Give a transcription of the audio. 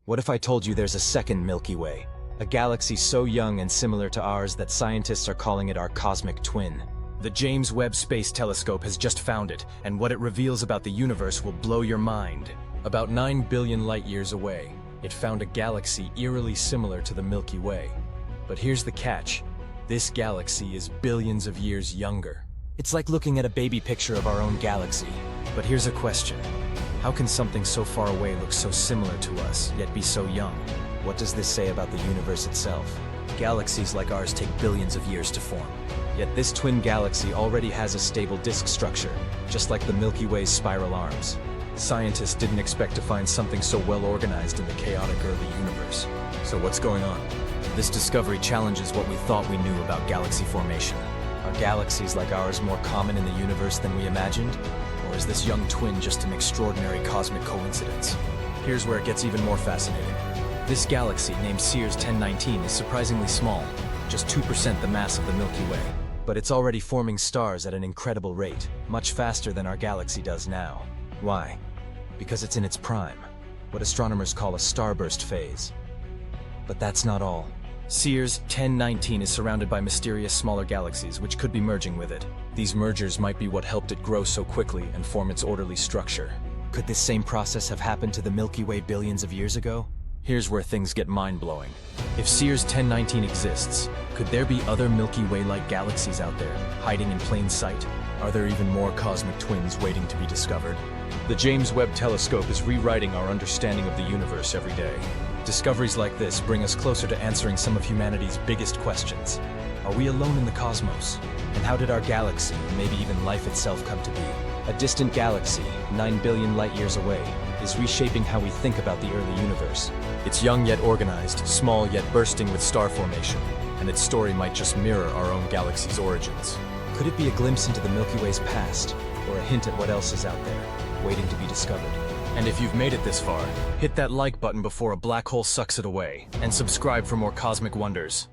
What if I told you there's a second Milky Way? A galaxy so young and similar to ours that scientists are calling it our cosmic twin. The James Webb Space Telescope has just found it, and what it reveals about the universe will blow your mind. About 9 billion light-years away, it found a galaxy eerily similar to the Milky Way. But here's the catch. This galaxy is billions of years younger. It's like looking at a baby picture of our own galaxy. But here's a question. How can something so far away look so similar to us, yet be so young? What does this say about the universe itself? Galaxies like ours take billions of years to form. Yet this twin galaxy already has a stable disk structure, just like the Milky Way's spiral arms. Scientists didn't expect to find something so well organized in the chaotic early universe. So what's going on? This discovery challenges what we thought we knew about galaxy formation. Are galaxies like ours more common in the universe than we imagined? Or is this young twin just an extraordinary cosmic coincidence? Here's where it gets even more fascinating. This galaxy, named Sears 1019, is surprisingly small, just 2% the mass of the Milky Way. But it's already forming stars at an incredible rate, much faster than our galaxy does now. Why? Because it's in its prime, what astronomers call a starburst phase. But that's not all. Sears 1019 is surrounded by mysterious smaller galaxies which could be merging with it. These mergers might be what helped it grow so quickly and form its orderly structure. Could this same process have happened to the Milky Way billions of years ago? Here's where things get mind-blowing. If Sears 1019 exists, could there be other Milky Way-like galaxies out there, hiding in plain sight? Are there even more cosmic twins waiting to be discovered? The James Webb Telescope is rewriting our understanding of the universe every day. Discoveries like this bring us closer to answering some of humanity's biggest questions. Are we alone in the cosmos? And how did our galaxy, and maybe even life itself, come to be? A distant galaxy, 9 billion light-years away, is reshaping how we think about the early universe. It's young yet organized, small yet bursting with star formation, and its story might just mirror our own galaxy's origins. Could it be a glimpse into the Milky Way's past, or a hint at what else is out there, waiting to be discovered? And if you've made it this far, hit that like button before a black hole sucks it away, and subscribe for more cosmic wonders.